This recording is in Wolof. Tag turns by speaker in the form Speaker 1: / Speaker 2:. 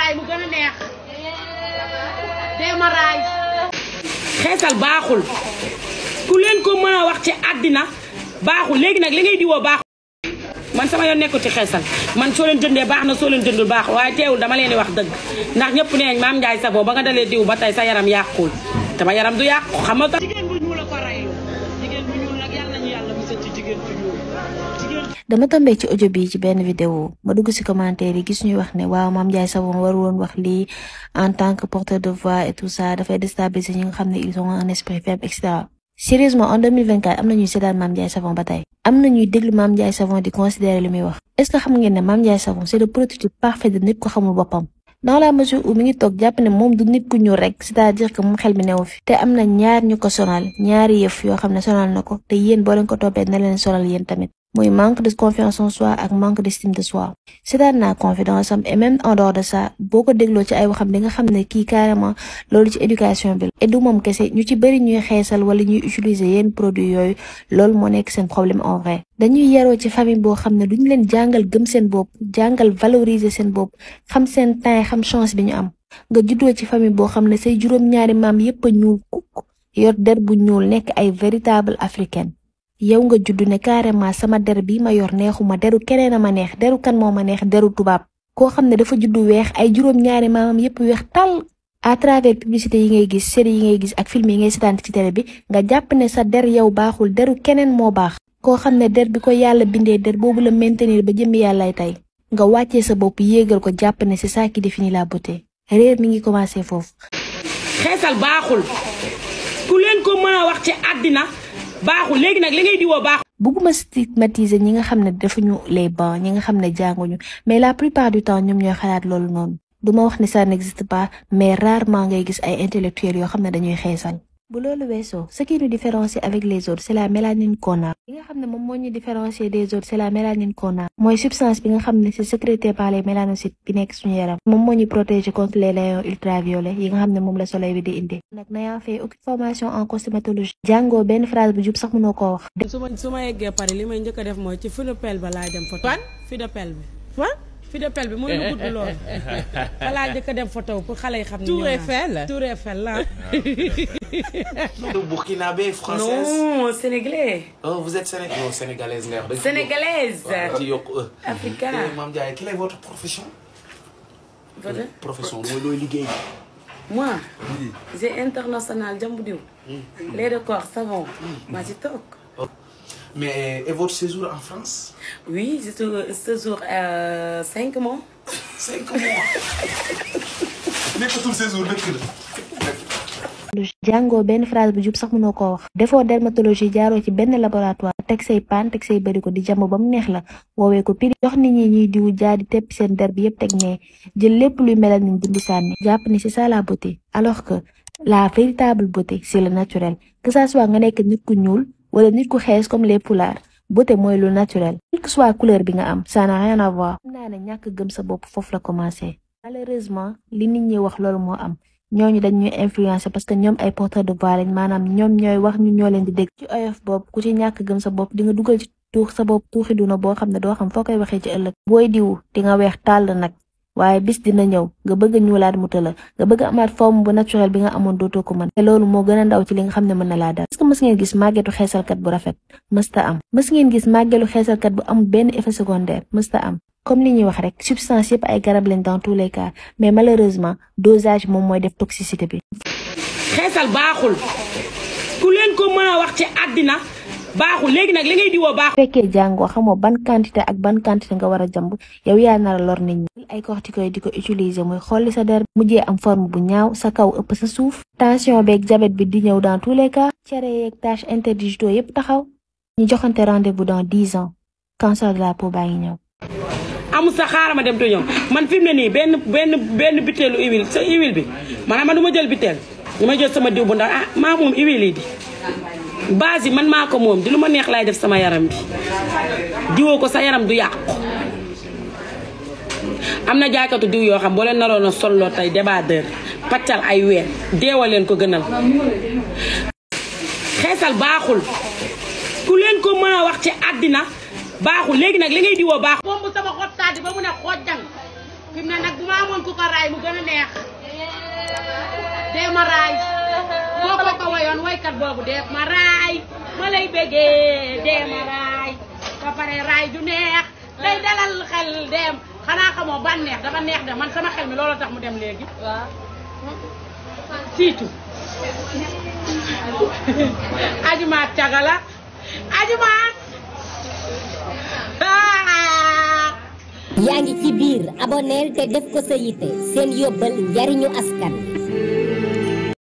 Speaker 1: raay mu gën a neex dee ma raay. xeesal baaxul ku leen ko mën a wax ci àddina baaxul léegi nag li ngay diwoo baaxul. man sama yoon nekkul ci xeesal man soo leen jëndee baax na soo leen jëndul baax waaye teewul dama leen di wax dëgg ndax ñëpp nee nañ Mame Ndiaye Savon ba nga dalee diw ba tey sa yaram yàqul sama yaram du yàqu xam nga. jigéen bu ñuul la ko raylu jigéen bu ñuul nag yàlla nañu yàlla musal ci jigéen bu ñuul.
Speaker 2: dama tombé ci audio bi ci benn vidéo ma dugg ci commentaire yi gis ñuy wax ne waaw Mame Ndiaye Savon war woon wax lii en tant que porteur de voix et tout ça dafay déstabiliser ñi nga xam ne ils ont un esprit faible et cetera. Sérieusement en 2024 am na ñuy seetaan Mame Ndiaye Savon ba tey am na ñuy déglu Mame Ndiaye Savon di considérer li muy wax. est-ce que xam ngeen ne Mame Ndiaye Savon c'est le prototype parfait de nit ko xamul boppam dans la mesure où mi ngi toog jàpp ne moom du nit ku ñuul rek c'est-à-dire que moom xel mi newu fi te am na ñaar ñu ko sonal ñaari yëf yoo xam ne sonal na ko te yéen boo leen ko toppee na leen sonal yéen tamit muy manque de confiance en soi ak manque d'estime de soi. seetaan naa confidence am et même en dehors de ça boo ko dégloo ci ay waxam di nga xam ne kii carrément loolu ci éducation bi la. et du moom kese ñu ci bëri ñuy xeesal wala ñuy utiliser yenn produits yooyu loolu moo nekk seen problème en vrai. dañuy yaroo ci famille boo xam ne duñu leen jàngal gëm seen bopp jàngal valoriser seen bopp xam seen temps xam chance bi ñu am nga juddoo ci famille boo xam ne say juróom-ñaari maam yépp a ñuul kukk yor der bu ñuul nekk ay véritable africaine. yow nga juddu ne carrément sama der bi ma yor neexuma deru keneen a ma neex deru kan moo ma neex deru tubaab koo xam ne dafa juddu weex ay juróom-ñaari maamam yépp weex tàll à travers publicité yi ngay gis série yi ngay gis ak film yi ngay seetaan ci télé bi nga jàpp ne sa der yow baaxul deru keneen moo baax koo xam ne der bi ko yàlla bindee der boobu la maintenir ba jëmmi yàllay tey nga wàccee sa bopp yéegal ko jàpp ne c'est ça qui définit la beauté réer mi ngi commencé foofu.
Speaker 1: xeesal baaxul ku leen ko mën a wax ci àddina baaxul léegi nag li ngay diwoo baaxul.
Speaker 2: bëgguma stigmatiser ñi nga xam ne defuñu les bancs ñi nga xam ne jànguñu mais la plupart du temps ñoom ñooy xalaat loolu noonu duma wax ni ça n'existe pas mais rarement ngay gis ay intellectuels yoo xam ne dañuy xeesal. bu loolu weesoo ce qui nous différencie avec les autres c'est la mélanine qu'on a. li nga xam ne moom moo ñu différencier des autres c'est la mélanine qu'on a. mooy substance bi nga xam ne c'est sécrété par les mélanocytes bi nekk suñu yaram. moom moo ñu protéger contre les rayons ultraviolets yi nga xam ne moom la soleil bi di indi. nag n'ayant fait aucune formation en cosmétologie. jàngoo benn phrase bu jub sax mënoo koo wax.
Speaker 1: su ma yeggee Paris li may njëkk a def mooy ci feu de pelle ba laay dem photo. fan feu de pelle bi. fan feu de pelle bi mooy lu gudd lool. fa laa njëkk a dem photo pour xale yi xam ne. Tour Eiffel Tour Eiffel la.
Speaker 3: Burkinabé, française?
Speaker 1: Non, sénégalais.
Speaker 3: Oh, vous êtes sénégalaise? Non, sénégalaise.
Speaker 1: Sénégalaise.
Speaker 3: Africain. Mame Ndiaye, quelle est votre profession?
Speaker 1: Votre
Speaker 3: profession, moi, liggéey.
Speaker 1: Moi, j'ai international jambu diw. Lait de corps, savon. Moi, j'ai toog.
Speaker 3: Mais et votre séjour en France?
Speaker 1: Oui, j'ai séjour 5 mois.
Speaker 3: 5 mois. nekkatul séjour dëkk la.
Speaker 2: jàngoo benn phrase bu jub sax mënoo koo wax. defoo dermatologie jaaroo ci benn laboratoire teg say paan teg say bëri ko di jàmb ba mu neex la woowee ko piri jox nit ñi ñuy diwu jaar di tepp seen der bi yëpp teg ne jël lépp luy melal ni dindi sànni jàpp ni c'est ça la beauté alors que la véritable beauté c'est le naturel que ça soit nga nekk nit ku ñuul wala nit ku xees comme les poulards beauté mooy lu naturel quelle que soit couleur bi nga am ça n'a rien à voir. xam naa ne ñàkk gëm sa bopp foofu la commencé malheureusement li nit ñi wax loolu moo am. ñooñu dañ ñuy influencer parce que ñoom ay porteurs de voix lañ maanaam ñoom ñooy wax ñu ñoo leen di dégg ci oyof bopp ku ci ñàkk gëm sa bopp di nga dugal ci tuux sa bopp tuuxi duna boo xam ne doo xam foo koy waxee ci ëllëg booy diwu di nga weex tàll nag waaye bis dina ñëw nga bëgg a ñuulaat mu tëla nga bëgg a amaat forme bu naturel bi nga amoon dootoo ko mën te loolu moo gën a ndaw ci li nga xam ne mën na laa dal. est-ce que mës ngeen gis màggetu xeesalkat bu rafet mësta am mës ngeen gis màggelu xeesalkat bu amul benn effet secondaire mësta am comme li ñuy wax rek substance yëpp ay garab lañ dans tous les cas mais malheureusement dosage moom mooy def toxicité bi.
Speaker 1: xeesal baaxul ku leen ko mën a wax ci àddina baaxul léegi nag li ngay diwoo baaxul.
Speaker 2: bu fekkee jàngoo xamoo ban quantité ak ban quantité nga war a jàmb yow yaa nar a lor nit ñi. ay corticoïdes di ko utiliser muy xolli sa der mujjee am forme bu ñaaw sa kaw ëpp sa suuf. tension beeg diabète bi di ñëw dans tous les cas. cere yeeg tâches interdigitaux yëpp taxaw. ñu joxante rendez-vous dans 10 ans cancer de la peau baa ngi ñëw.
Speaker 1: amul sa xaaral ma dem te ñëw man fi mu ne nii benn butéelu huile sa huile bi maanaam man du ma jël butéel dama jël sama diw bu ndaw maa moom huile yi di base yi man maa ko moom di lu ma neex laay def sama yaram bi diwoo ko sa yaram du yàqu. am na jaaykatu diw yoo xam boo leen naroon a solloo tey débardeur paccal ay weer deewal leen ko gënal. xeesal baaxul ku leen ko mën a wax ci àddina baaxul léegi nag li ngay diwoo baaxul. bomb sama xottaati ba mu ne xoojang fi mu ne nag bu ma amoon ku ko raay mu gën a neex dee ma raay boo ko wayoon waykat boobu dee ma raay ma lay bëggee dee ma raay ba pare raay du neex day dalal xel dem xanaa xamoo ban neex dafa neex de man sama xel mi loolu tax mu dem léegi waaw siitu ajumaat cagala ajumaat
Speaker 4: yaa ngi ci biir aboneel te def ko sa yitte seen yóbbal njariñu askan